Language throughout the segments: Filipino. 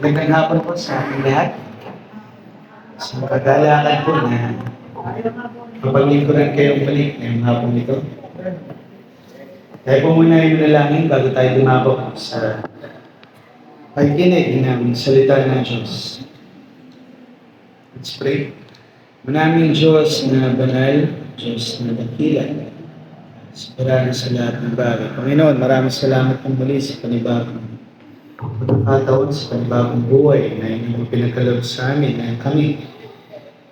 Magandang hapon po sa ating lahat. So, kagalakan po na mapaglingkuran kayong balik ngayong hapon ito. Tayo po muna yung nalangin bago tayo dumako sa pakikinig ng salita ng Diyos. Let's pray. Manaming Diyos na banal, Diyos na dakila, soberano sa lahat ng bagay. Panginoon, maraming salamat po muli sa panibagong pagkakataon, sa panibagong buhay na inyong pinagkaloob sa amin na kami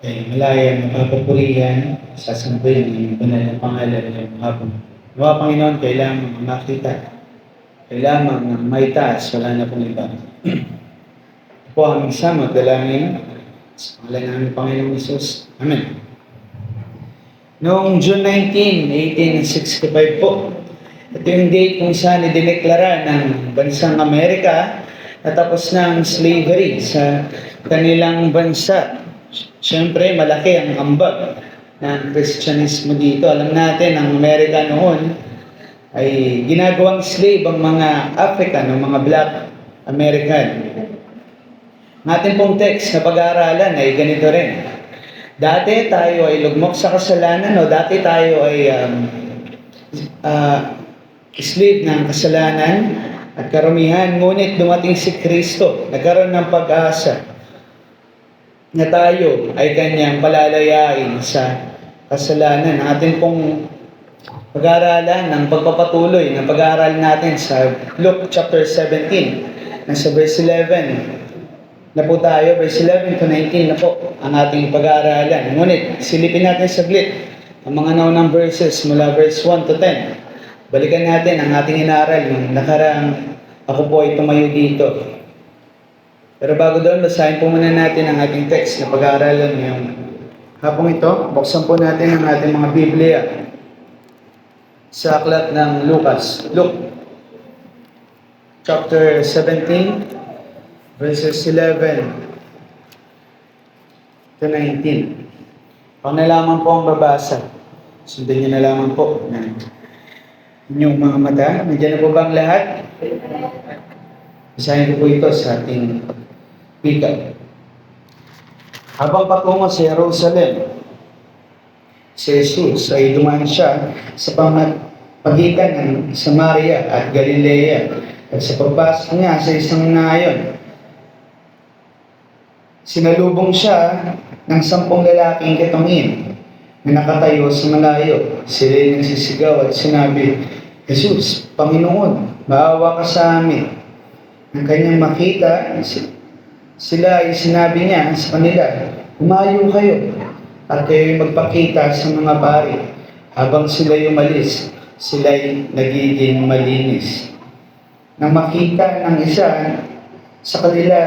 ay malaya mapapapurihan sa sambayan ng inyong banal na pangalan ng hapon. Nawa, Panginoon, kailangan makita, kailangan maitaas, wala na pong iba. Ito po ang isama, dalangin sa pangalan namin, Panginoong Isus. Amen. Noong June 19, 1865 po, ito yung date kung saan idineklara ng bansang Amerika na tapos ng slavery sa kanilang bansa. Siyempre, malaki ang ambag ng Kristyanismo dito. Alam natin, ang Amerika noon ay ginagawang slave ang mga African o mga Black American. Ang ating pong text na pag-aaralan ay ganito rin. Dati tayo ay lugmok sa kasalanan o dati tayo ay slave ng kasalanan at karumihan, ngunit dumating si Kristo, nagkaroon ng pag-asa na tayo ay kanyang palalayain sa kasalanan. Ang ating pong pag-aaralan ng pagpapatuloy ng pag-aaral natin sa Luke chapter 17, nasa verse 11 na po tayo, verse 11 to 19 na po ang ating pag-aaralan. Ngunit silipin natin saglit ang mga naunang verses mula verse 1 to 10. Balikan natin ang ating inaral nung nakaraang ako po ay tumayo dito. Pero bago doon, basahin po muna natin ang ating text na pag-aaralan ngayong hapong ito. Buksan po natin ang ating mga Biblia sa aklat ng Lucas. Luke chapter 17, verses 11 to 19. Pag nalaman po ang babasa, sundan niyo na lamang po inyong mga mata. Nandiyan na po ba ang lahat? Basahin ko po ito sa ating pika. Habang patungo sa Jerusalem, si Jesus ay dumaan siya sa pagitan ng Samaria at Galilea. At sa pagpasok niya sa isang nayon, sinalubong siya ng 10 lalaking kitongin na nakatayo sa malayo. Sila ay nagsisigaw at sinabi, Jesus, Panginoon, maawa ka sa amin. Nang kanyang makita, sila ay sinabi niya sa kanila, umayo kayo at kayo'y magpakita sa mga pari. Habang sila'y umalis, sila'y nagiging malinis. Nang makita ng isa sa kanila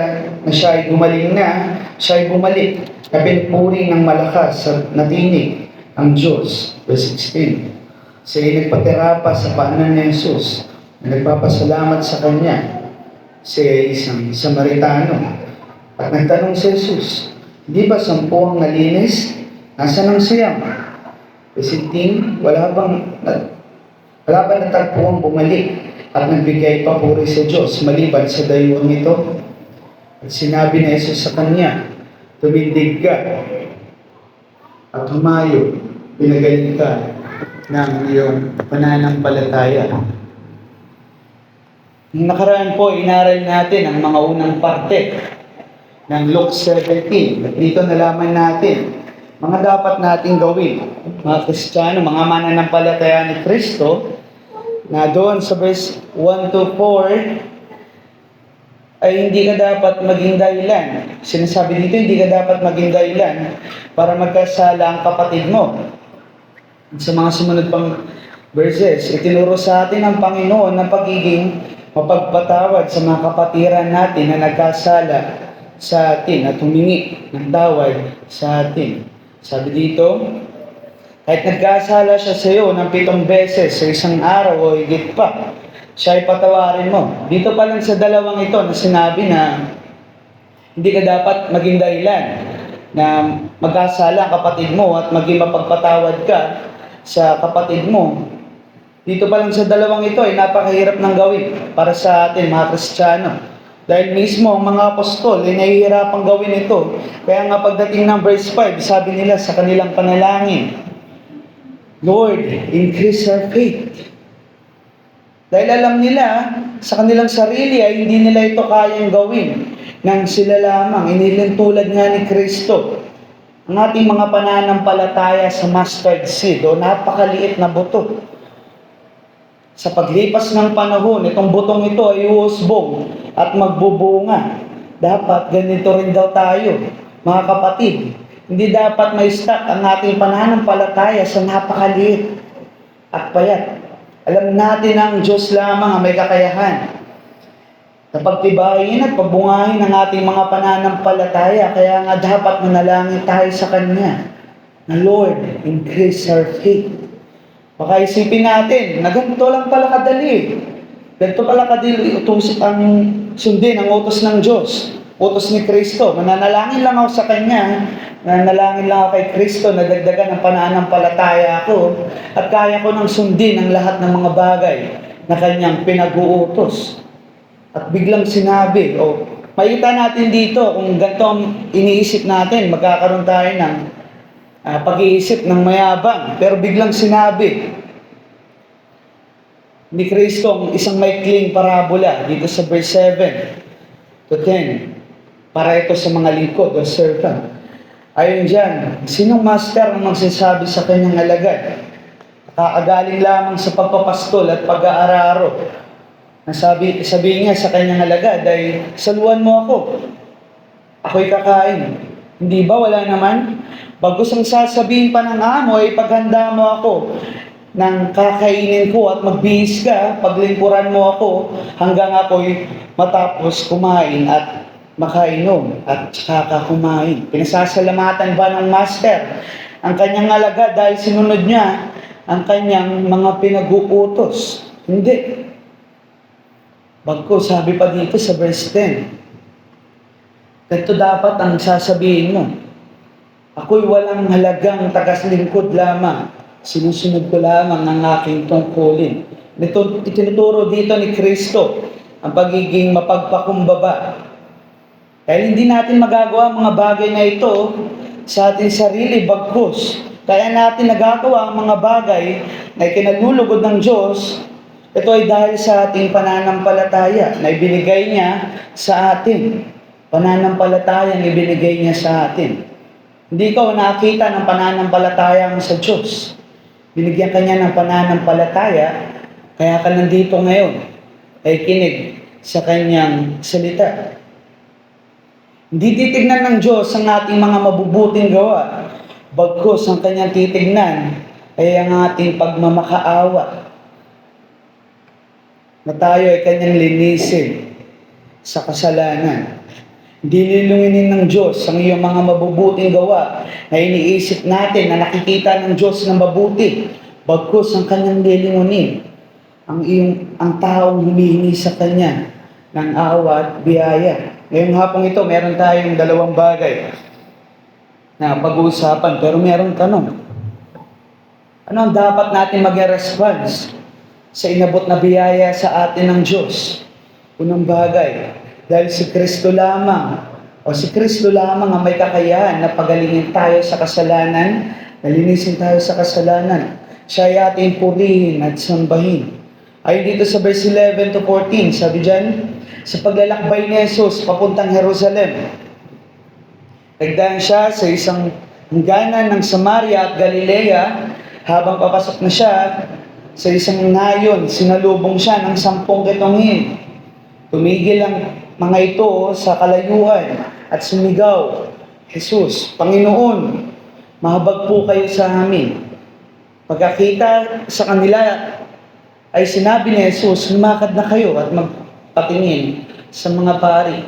na siya ay gumaling na, siya ay bumalik na pinupuri ng malakas at natinig ang Diyos. Verse 16. Siya ay nagpatira pa sa paanan ni Jesus na nagpapasalamat sa kanya. Siya ay isang Samaritano. At nagtanong si Jesus, di ba 10 ang nalinis? Nasaan ang siyam? Verse 18, wala ba natagpo ang bumalik at nagbigay papuri sa Diyos maliban sa dayuhang ito? At sinabi ni Jesus sa kanya, tumindig ka at humayo, pinagaling ka ng iyong pananampalataya. Nung nakaraan po, inaral natin ang mga unang parte ng Luke 17. At dito nalaman natin mga dapat nating gawin, mga Kristiyano, mga mananampalataya ni Kristo, na doon sa verse 1 to 4, ay hindi ka dapat maging dahilan. Sinasabi dito, hindi ka dapat maging dahilan para magkasala ang kapatid mo. Sa mga sumunod pang verses, itinuro sa atin ng Panginoon ng pagiging mapagpatawad sa mga kapatiran natin na nagkasala sa atin at humingi ng tawad sa atin. Sabi dito, kahit nagkasala siya sa iyo ng 7 beses sa isang araw o higit pa, siya ay patawarin mo. Dito pa lang sa dalawang ito na sinabi na hindi ka dapat maging dahilan na magkasala ang kapatid mo at maging mapagpatawad ka sa kapatid mo. Dito pa lang sa dalawang ito ay napakahirap ng gawin para sa atin mga Kristiyano. Dahil mismo ang mga apostol ay nahihirapang gawin ito. Kaya nga pagdating ng verse 5, sabi nila sa kanilang panalangin, Lord, increase our faith. Dahil alam nila, sa kanilang sarili ay hindi nila ito kayang gawin nang sila lamang, inilintulad nga ni Kristo. Ang ating mga pananampalataya sa mustard seed o napakaliit na buto. Sa paglipas ng panahon, itong butong ito ay uusbong at magbubunga. Dapat ganito rin daw tayo, mga kapatid. Hindi dapat may stuck ang ating pananampalataya sa napakaliit at payat. Alam natin ang Diyos lamang ang may kakayahan na pagtibayin at pagbungahin ang ating mga pananampalataya. Kaya nga dapat manalangin tayo sa Kanya na Lord, increase our faith. Baka isipin natin na ganito lang pala kadali. Ganito pala kadali ang sundin ang utos ng Diyos. Utos ni Kristo. Mananalangin lang ako sa Kanya. Nanalangin lang ako kay Kristo na dagdagan ang pananampalataya ko at kaya ko nang sundin ang lahat ng mga bagay na Kanyang pinag-uutos. At biglang sinabi, makita natin dito kung ganito ang iniisip natin, magkakaroon tayo ng pag-iisip ng mayabang. Pero biglang sinabi ni Kristo ang isang maikling parabola dito sa verse 7 to 10 para ito sa mga lingkod o servant. Ayon dyan, sinong master ang magsasabi sa kanyang alagad? Kakagaling lamang sa pagpapastol at pag-aararo. Sabihin niya sa kanyang alagad ay, saluhan mo ako. Ako'y kakain. Hindi ba wala naman? Bagkus ang sasabihin pa ng amo ay paghanda mo ako nang kakainin ko at magbihis ka, paglingkuran mo ako hanggang ako'y matapos kumain at makainom at saka kumain. Pinasasalamatan ba ng master ang kanyang alagad dahil sinunod niya ang kanyang mga pinag-uutos? Hindi. Bagkus, sabi pa dito sa verse 10, ganito dapat ang sasabihin mo. Ako'y walang halagang tagas-lingkod lamang. Sinusunod ko lamang ang aking tungkulin. Itinuturo dito ni Kristo ang pagiging mapagpakumbaba. Dahil hindi natin magagawa ang mga bagay na ito sa ating sarili, bagkus. Kaya natin nagagawa ang mga bagay na ikinalulugod ng Diyos. Ito ay dahil sa ating pananampalataya na ibinigay niya sa atin. Pananampalataya na ibinigay niya sa atin. Hindi ikaw nakakita ng pananampalataya mo sa Diyos. Binigyan ka niya ng pananampalataya, kaya ka nandito ngayon ay kinig sa kanyang salita. Hindi titignan ng Diyos ang ating mga mabubuting gawa, bagkus ang kanyang titignan ay ang ating pagmamakaawa na tayo ay kanyang linisin sa kasalanan. Hindi lilunginin ng Diyos ang iyong mga mabubuting gawa na iniisip natin na nakikita ng Diyos na mabuti, bagkus ang kanyang lilingunin ang taong humihingi sa kanya ng awa at biyaya. Ngayong hapong ito, meron tayong dalawang bagay na pag-uusapan, pero merong tanong. Ano ang dapat natin mag-response sa inabot na biyaya sa atin ng Diyos? Unang bagay, dahil si Kristo lamang ang may kakayahan na pagalingin tayo sa kasalanan, nalinisin tayo sa kasalanan. Siya ay ating purihin at sambahin. Ayon dito sa verse 11 to 14, sabi dyan, sa paglalakbay ni Jesus papuntang Jerusalem, nagdaan siya sa isang hangganan ng Samaria at Galilea. Habang papasok na siya sa isang nayon, sinalubong siya ng 10 kitongin. Tumigil ang mga ito sa kalayuan at sumigaw, Jesus, Panginoon, mahabag po kayo sa amin. Pagkakita sa kanila ay sinabi ni Jesus, lumakad na kayo at magpatingin sa mga pari.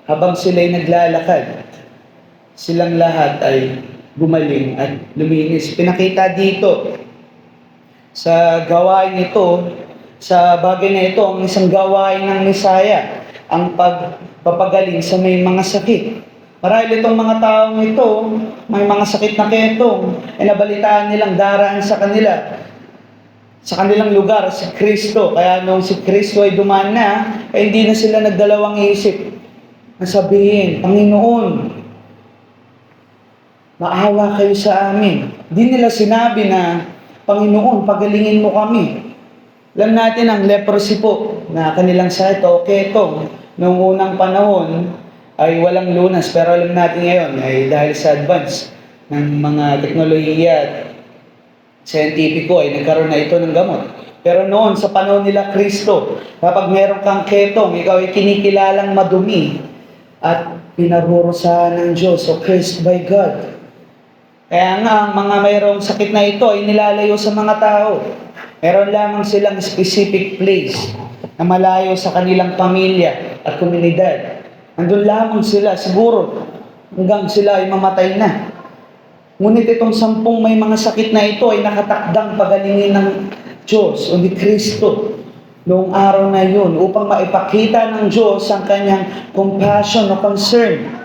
Habang sila'y naglalakad, silang lahat ay gumaling at luminis. Pinakita dito sa gawain ito, sa bagay na ito, ang isang gawain ng Mesaya, ang pagpapagaling sa may mga sakit. Marahil itong mga taong ito, may mga sakit na ketong, ay nabalitaan nilang daraan sa kanila. sa kanilang lugar si Kristo. Kaya nung si Kristo ay dumaan na, ay hindi na sila nagdalawang isip na sabihin, Panginoon, maawa kayo sa amin. Di nila sinabi na, Panginoon, pagalingin mo kami. Alam natin ang leprosy po na kanilang sakit o keto noong unang panahon ay walang lunas. Pero alam natin ngayon ay dahil sa advance ng mga teknolohiya at scientifico ay nagkaroon na ito ng gamot. Pero noon sa panahon nila Kristo, kapag meron kang ketong, ikaw ay kinikilalang madumi at pinarurusahan ng Diyos o cursed by God. Kaya nga, ang mga mayroong sakit na ito ay nilalayo sa mga tao. Meron lamang silang specific place na malayo sa kanilang pamilya at komunidad. Andun lamang sila, siguro, hanggang sila ay mamatay na. Ngunit itong 10 may mga sakit na ito ay nakatakdang pagalingin ng Diyos o ni Kristo noong araw na yun upang maipakita ng Diyos ang kanyang compassion o concern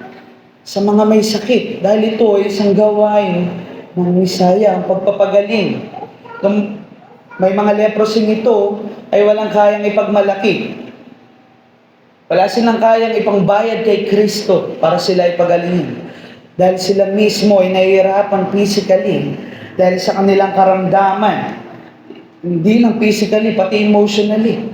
sa mga may sakit, dahil ito ay isang gawain ng Misaya, ang pagpapagaling. Kung may mga leprosy ito ay walang kayang ipagmalaki. Wala silang kayang ipangbayad kay Kristo para sila ipagalingin. Dahil sila mismo ay nahihirapan physically, dahil sa kanilang karamdaman, hindi lang physically, pati emotionally.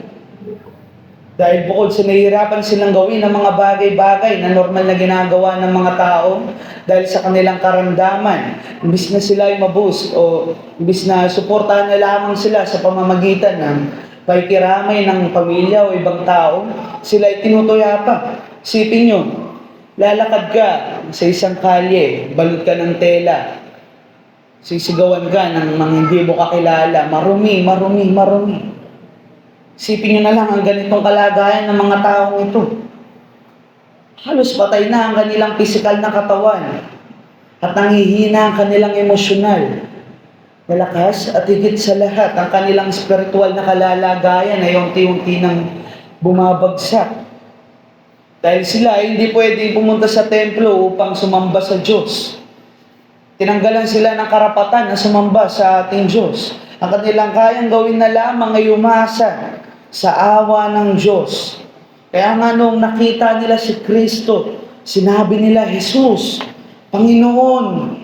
Dahil bukod sa nahihirapan silang gawin ng mga bagay-bagay na normal na ginagawa ng mga tao, dahil sa kanilang karamdaman, imbis na sila ay maboost o imbis na suportahan na lamang sila sa pamamagitan ng pakikiramay ng pamilya o ibang tao, sila ay tinutuya pa. Isipin nyo, lalakad ka sa isang kalye, balot ka ng tela, sisigawan ka ng mga hindi mo kakilala, marumi, marumi, marumi. Isipin nyo na lang ang ganitong kalagayan ng mga taong ito. Halos patay na ang kanilang pisikal na katawan at nanghihina ang kanilang emosyonal. Malakas at higit sa lahat, ang kanilang spiritual na kalalagayan ay unti-unti nang bumabagsak. Dahil sila ay hindi pwede pumunta sa templo upang sumamba sa Diyos. Tinanggalan sila ng karapatan na sumamba sa ating Diyos. Ang kanilang kayang gawin na lamang ay umasa sa awa ng Diyos. Kaya nga nung nakita nila si Kristo, sinabi nila, Jesus, Panginoon,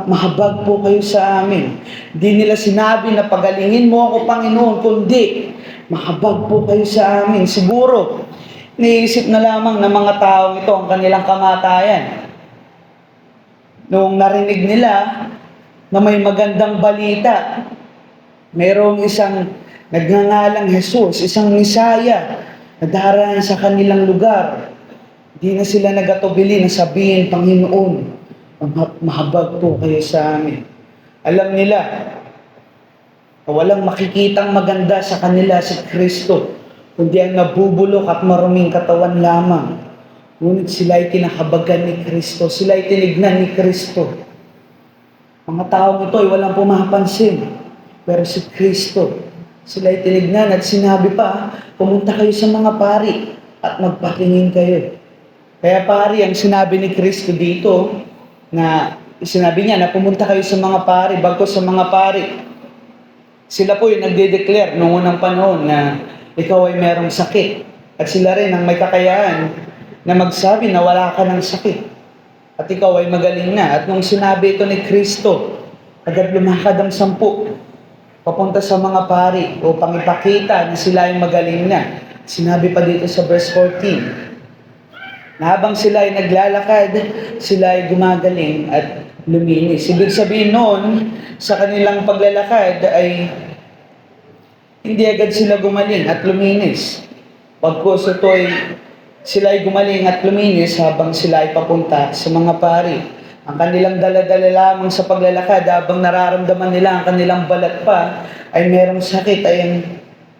mahabag po kayo sa amin. Hindi nila sinabi na pagalingin mo ako, Panginoon, kundi mahabag po kayo sa amin. Siguro, iniisip na lamang ng mga taong ito ang kanilang kamatayan. Noong narinig nila na may magandang balita, mayroong isang nagngangalang Jesus, isang Misaya, na daraan sa kanilang lugar. Di na sila nagatubili na sabihin, Panginoon, mahabag po kayo sa amin. Alam nila na walang makikitang maganda sa kanila si Kristo, kundi ang nabubulok at maruming katawan lamang. Ngunit sila ay kinakabagan ni Kristo, sila ay tinignan ni Kristo. Mga taong ito ay walang pumapansin, pero si Kristo, sila ay tinignan at sinabi pa, pumunta kayo sa mga pari at magpatingin kayo. Kaya pari, ang sinabi ni Kristo dito, na sinabi niya na pumunta kayo sa mga pari, bago sa mga pari. Sila po yung nagde-declare noong unang panahon na ikaw ay merong sakit. At sila rin ang may kakayahan na magsabi na wala ka ng sakit. At ikaw ay magaling na. At nung sinabi ito ni Kristo, agad lumakad ang 10 papunta sa mga pari upang ipakita na sila ay magaling na. Sinabi pa dito sa verse 14, na habang sila ay naglalakad, sila ay gumagaling at luminis. Ibig sabihin noon, sa kanilang paglalakad ay hindi agad sila gumaling at luminis. Pagkos ito ay sila ay gumaling at luminis habang sila ay papunta sa mga pari. Ang kanilang dala-dala lamang sa paglalakad habang nararamdaman nila ang kanilang balat pa ay merong sakit ay ang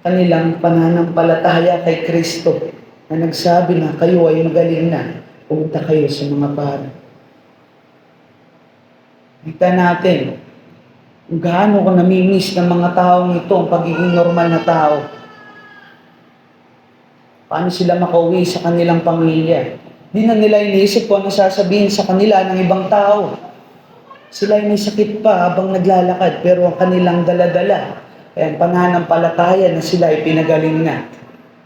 kanilang pananampalataya kay Kristo na nagsabi na kayo ay magaling na, pumunta kayo sa mga pari. Kita natin kung gaano ko namimiss ng mga taong ito ang pagiging normal na tao. Paano sila makauwi sa kanilang pamilya? Di na nila iniisip kung ano sasabihin sa kanila ng ibang tao. Sila ay may sakit pa habang naglalakad, pero ang kanilang dala-dala Kaya ang pananampalataya na sila ay pinagaling na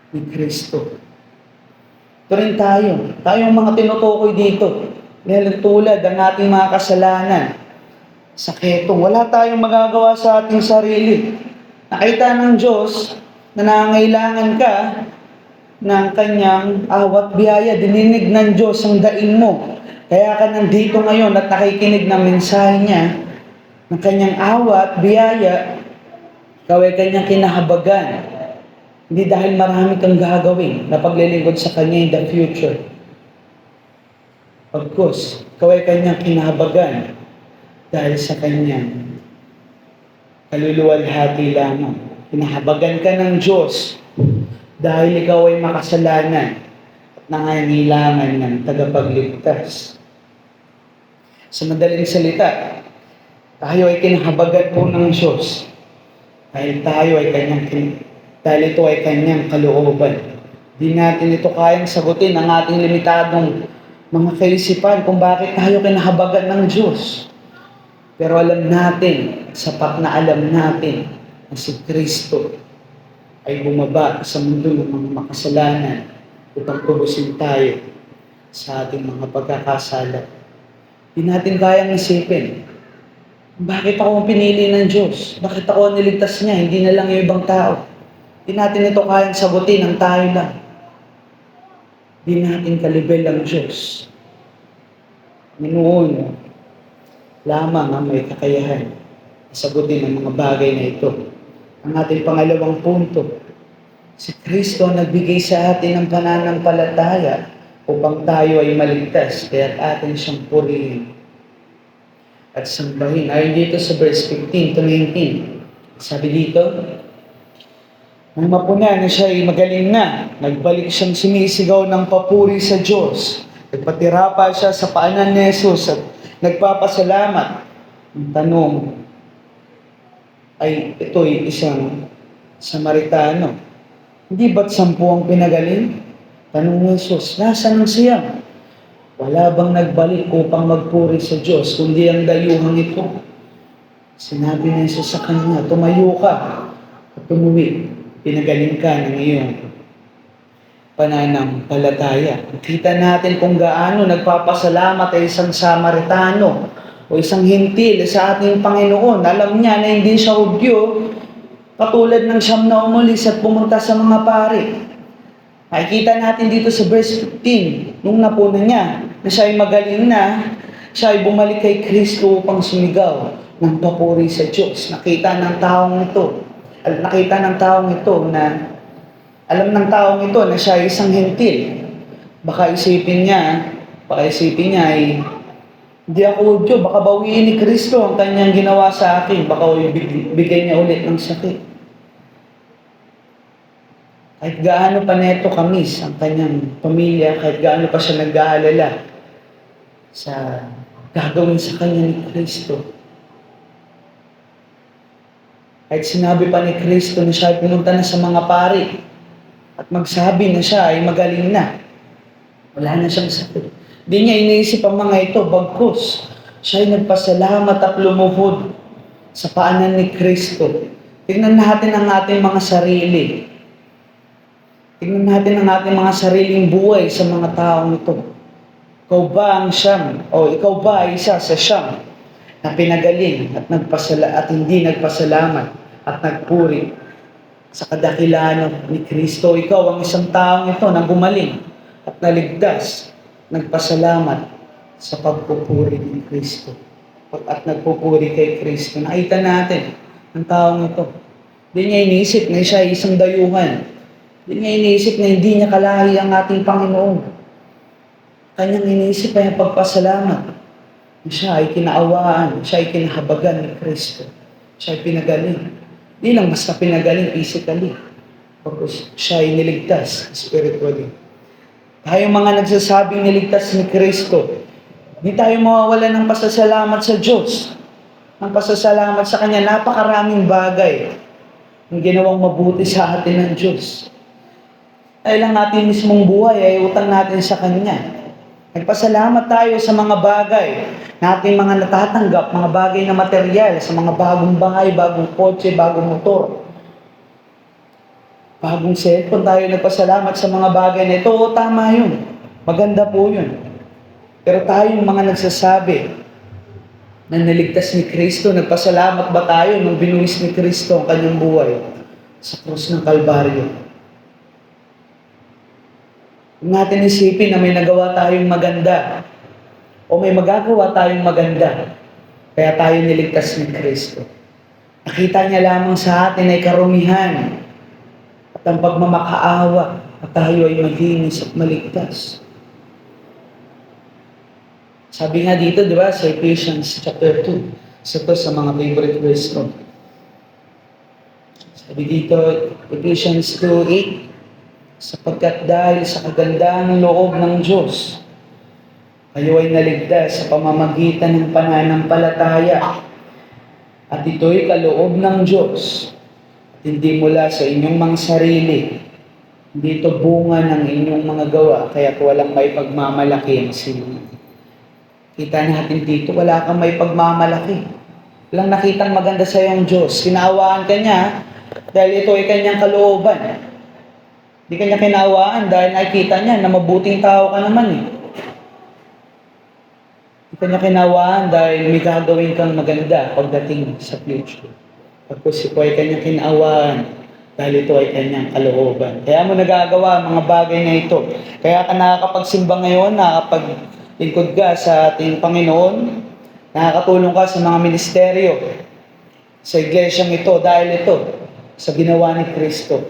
ni Kristo. Ito rin tayo. Tayong mga tinutukoy dito. Dahil tulad ang ating mga kasalanan sa ketong. Wala tayong magagawa sa ating sarili. Nakita ng Diyos na nangangailangan ka ng kanyang awat biyaya. Dininig ng Diyos ang daing mo. Kaya ka nandito ngayon at nakikinig ng mensahe niya ng kanyang awat biyaya. Ikaw ay kanyang kinahabagan. Hindi dahil marami kang gagawin na paglilingkod sa kanya in the future. Pagkus, ikaw ay kanyang kinahabagan dahil sa kanyang kaluluwalhati lamang. Kinahabagan ka ng Diyos dahil ikaw ay makasalanan at nangangailangan ng tagapagligtas. Sa madaling salita, tayo ay kinahabagan po ng Diyos dahil ito ay kanyang kalooban. Di natin ito kayang sagutin ang ating limitadong mga kaisipan kung bakit tayo kinahabagan ng Diyos. Pero alam natin, sapat na alam natin na si Kristo ay bumaba sa mundo ng mga makasalanan upang tubusin tayo sa ating mga pagkakasala. Di natin kayang isipin, bakit ako ang pinili ng Diyos? Bakit ako ang niligtas niya? Hindi na lang yung ibang tao. Di natin ito kayang sagutin ng tayo lang. Di natin kalibel ang Diyos. Noon lamang ang may kakayahan sagutin ang mga bagay na ito. Ang ating pangalawang punto, si Kristo nagbigay sa atin ng pananampalataya upang tayo ay maligtas, kaya't atin siyang purihin at sambahin. Ayon dito sa verse 15 to 19, sabi dito, nang mapuna na siya ay magaling na, nagbalik siyang sumisigaw ng papuri sa Diyos. Nagpatira pa siya sa paanan ni Jesus at nagpapasalamat. Ang tanong ay ito'y isang Samaritano. Hindi ba't 10 ang pinagaling? Tanong ni Jesus, nasaan ang siyam? Wala bang nagbalik upang magpuri sa Diyos, kundi ang dayuhang ito? Sinabi ni Jesus sa kanya, tumayo ka at umuwi. Pinagaling ka ng iyong pananampalataya. Kita natin kung gaano nagpapasalamat ay isang Samaritano o isang hintil sa ating Panginoon. Alam niya na hindi siya Hudyo, katulad ng siyam na umulis at pumunta sa mga pari. Nakikita natin dito sa verse 15, nung napuna niya na siya ay magaling na, siya ay bumalik kay Kristo upang sumigaw ng papuri sa Diyos. Nakita ng taong ito na alam ng taong ito na siya ay isang hentil. Baka isipin niya ay hindi ako Hudyo, baka bawiin ni Kristo ang kanyang ginawa sa akin, baka bigay niya ulit ng sakit. Kahit gaano pa neto kamis ang kanyang pamilya, kahit gaano pa siya nag-aalala sa gagawin sa kanya ni Kristo. Kahit sinabi pa ni Kristo na siya ay pumunta na sa mga pari at magsabi na siya ay magaling na. Wala na siyang sakit. Di niya iniisip ang mga ito, bagkus siya ay nagpasalamat at lumuhod sa paanan ni Kristo. Tingnan natin ang ating mga sarili. Tingnan natin ang ating mga sariling buhay sa mga taong ito. Ikaw ba ang siyam? O ikaw ba ay isa sa siyam na pinagaling at hindi nagpasalamat at nagpuri sa kadakilaan ni Kristo? Ikaw ang isang taong ito na gumaling at naligtas, nagpasalamat sa pagpupuri ni Kristo at nagpupuri kay Kristo. Nakita natin ang taong ito. Hindi niya iniisip na siya ay isang dayuhan. Hindi niya iniisip na hindi niya kalahi ang ating Panginoon. Kanyang iniisip ay pagpasalamat. Siya ay kinaawaan, siya ay kinahabagan ni Kristo. Siya ay pinagaling. Hindi lang basta pinagaling physically. Pagkos siya ay niligtas spiritually. Tayo mga nagsasabing niligtas ni Kristo, hindi tayo mawawala ng pasasalamat sa Diyos. Ang pasasalamat sa Kanya, napakaraming bagay ang ginawang mabuti sa atin ng Diyos. Dahil ang ating mismong buhay ay utang natin sa Kanya. Nagpasalamat tayo sa mga bagay na ating mga natatanggap, mga bagay na material, sa mga bagong bahay, bagong kotse, bagong motor. bagong cellphone, tayo nagpasalamat sa mga bagay na ito. Oo, tama yun. Maganda po yun. Pero tayong mga nagsasabi na naligtas ni Kristo, nagpasalamat ba tayo nung binuwis ni Kristo ang kanyang buhay sa krus ng Kalbaryo? Kung natin isipin na may nagawa tayong maganda o may magagawa tayong maganda, kaya tayo niligtas ni Kristo. Nakita niya lamang sa atin ay karumihan at ang pagmamakaawa at tayo ay malinis at maligtas. Sabi nga dito, di ba, sa Ephesians chapter 2, isa to sa mga favorite verse ko. Sabi dito, Ephesians 2:8, sapagkat dahil sa kagandahang loob ng Diyos, kayo ay naligtas sa pamamagitan ng pananampalataya. At ito'y kaloob ng Diyos, at hindi mula sa inyong mga sarili. Hindi ito bunga ng inyong mga gawa, kaya walang may pagmamalaki ang sino. Kita natin dito, wala kang may pagmamalaki. Walang nakitang maganda sa iyong Diyos. Kinaawaan ka niya dahil ito ay kanyang kalooban. Hindi kanya kinaawaan dahil nakikita niya na mabuting tao ka naman eh. Hindi kanya kinaawaan dahil may gagawin kang maganda pagdating sa future. Pagkos ito ay kanyang kinaawaan dahil ito ay kanyang kalooban. Kaya mo nagagawa mga bagay na ito. Kaya ka nakakapagsimba ngayon, lingkod ka sa ating Panginoon, nakakatulong ka sa mga ministeryo, sa iglesyang ito, dahil ito, sa ginawa ni Kristo.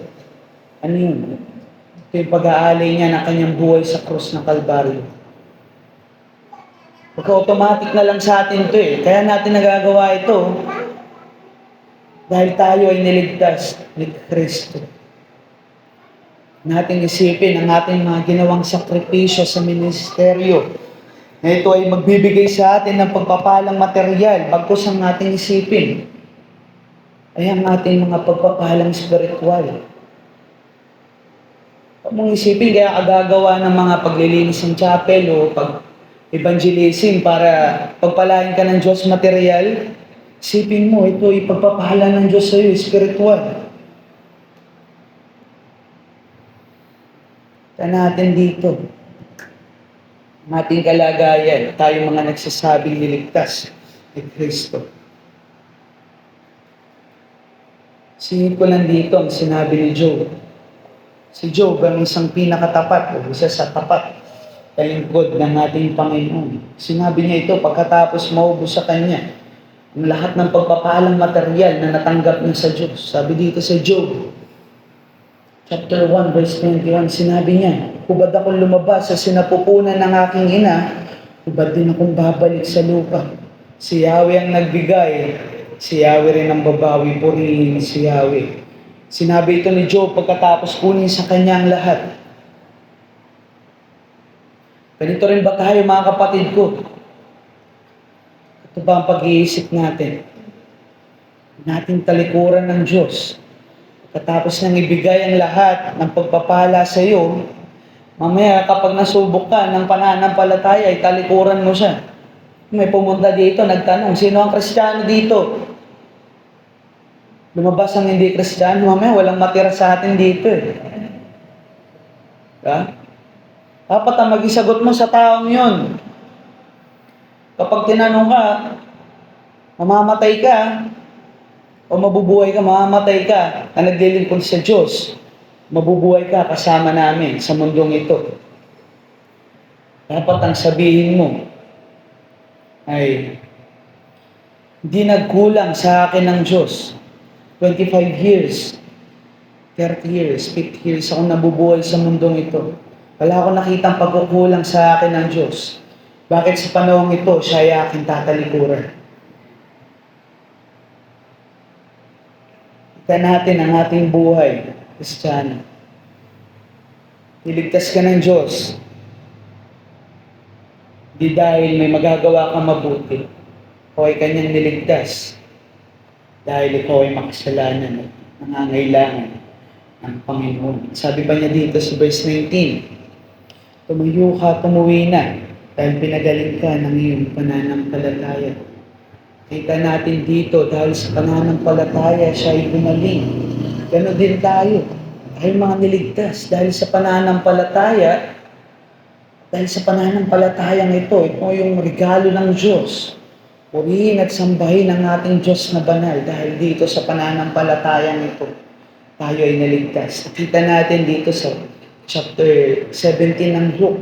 Ano yun? Ito yung pag-aalay niya ng kanyang buhay sa krus ng Kalbaryo. Pagka-automatic na lang sa atin ito eh. Kaya natin nagagawa ito, dahil tayo ay niligtas ni Kristo. Nating isipin ang ating mga ginawang sakripisyo sa ministeryo, na ito ay magbibigay sa atin ng pagpapalang material, bagkus ang ating isipin ay ang ating mga pagpapalang spiritual. Huwag mong isipin, kaya agagawa ng mga paglilinis ng chapel o pag-evangelism para pagpalain ka ng Diyos material, isipin mo, ito ay pagpapala ng Diyos sa iyo, spiritual. Kaya natin dito, ating kalagayan, tayo mga nagsasabing niligtas ni Kristo. Singit ko lang dito ang sinabi ni Job. Si Job ang isang pinakatapat o isa sa tapat na lingkod ng ating Panginoon. Sinabi niya ito pagkatapos maubos sa kanya ang lahat ng pagpapalang material na natanggap niya sa Diyos. Sabi dito sa Job, chapter 1, verse 21, sinabi niya, hubad akong lumabas sa sinapupunan ng aking ina, hubad din akong babalik sa lupa. Si Yahweh ang nagbigay, si Yahweh rin ang babawi, purihin si Yahweh. Sinabi ito ni Job pagkatapos kunin sa kanya ang lahat. Ganito rin ba tayo mga kapatid ko? Ito ba ang pag-iisip natin? Nating talikuran ng Diyos. Katapos nang ibigay ang lahat ng pagpapala sa iyo, mamaya kapag nasubok ka ng pananampalataya, ay talikuran mo siya. May pumunta dito, nagtanong, sino ang Kristiyano dito? Lumabas ang hindi Kristiyano, mamaya walang matira sa atin dito eh. Dapat ang magisagot mo sa taong yun. Kapag tinanong ka, mamamatay ka, o mabubuhay ka, mamamatay ka, na naglilingkod sa Diyos, mabubuhay ka kasama namin sa mundong ito. Dapat ang sabihin mo ay, hindi nagkulang sa akin ng Diyos. 25 years, 30 years, 50 years ako nabubuhay sa mundong ito. Wala akong nakitang pagkukulang sa akin ng Diyos. Bakit sa panahong ito, siya ay aking tatalikuran? Kita natin ang ating buhay, Kristiyano. Niligtas ka ng Diyos. Di dahil may magagawa kang mabuti, o ay kanyang niligtas. Dahil ikaw ay makasalanan at nangangailangan ng Panginoon. Sabi pa niya dito sa verse 19, tumayo ka, tumuwi na, dahil pinagaling ka ng iyong pananampalataya. Kita natin dito, dahil sa pananampalataya, siya ay gumaling. Ganon din tayo. Dahil mga niligtas, dahil sa pananampalatayang ito yung regalo ng Diyos. Purihin at sambahin ang ating Diyos na banal dahil dito sa pananampalatayang ito, tayo ay naligtas. Nakita natin dito sa chapter 17 ng Luke.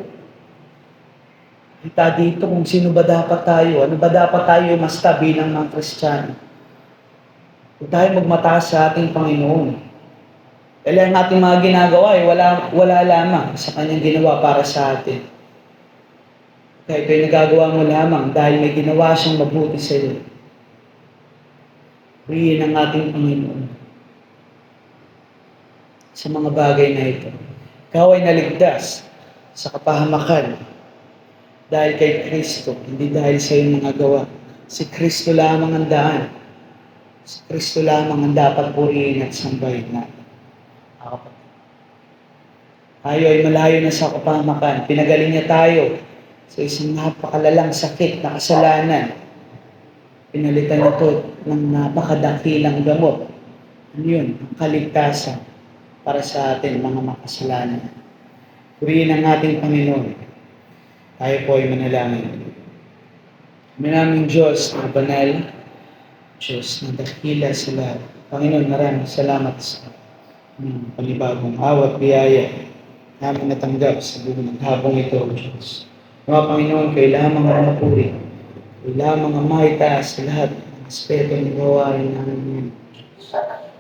Kita dito kung sino ba dapat tayo, ano ba dapat tayo masta bilang mga Kristiyano. Kung tayo magmataas sa ating Panginoon, dahil ang ating mga ginagawa ay wala lamang sa Kanyang ginawa para sa atin. Kaya ito'y nagagawa mo lamang dahil may ginawa siyang mabuti sa iyo. Purihin ang ating Panginoon sa mga bagay na ito. Ikaw ay naligtas sa kapahamakan dahil kay Kristo, hindi dahil sa iyong mga gawa. Si Kristo lamang ang daan. Si Kristo lamang ang dapat purihin at sambahin natin. Tayo ay malayo na sa kapahamakan. Pinagaling niya tayo sa isang napakalalang sakit na kasalanan. Pinalitan ito ng napakadakilang gamot. Ano yun? Ang kaligtasan para sa atin mga makasalanan. Purihin ang ating Panginoon. Tayo po ay manalangin. Maraming Diyos na banal, Diyos na dakila sa lahat. Panginoon, maraming salamat sa panibagong awat biyaya namin natanggap sa buong maghapong ito, Diyos. Mga Panginoon, kailangan mga mapuri, kailangan mga maitaas sa lahat ng aspeto ng gawain namin ngayon, Diyos.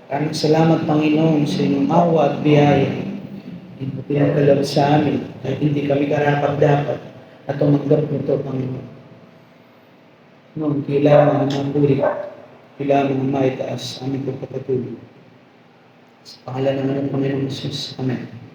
Maraming salamat, Panginoon, sa inyong awa at biyaya. Hindi mo pinagkalab sa amin dahil hindi kami karapat-dapat at tumanggap nito, Panginoon. Noon, kailangan mga mapuri, kailangan mga maitaas sa aming pagpapatuloy. Sa pangalan naman ng Panginoon Jesus. Amen.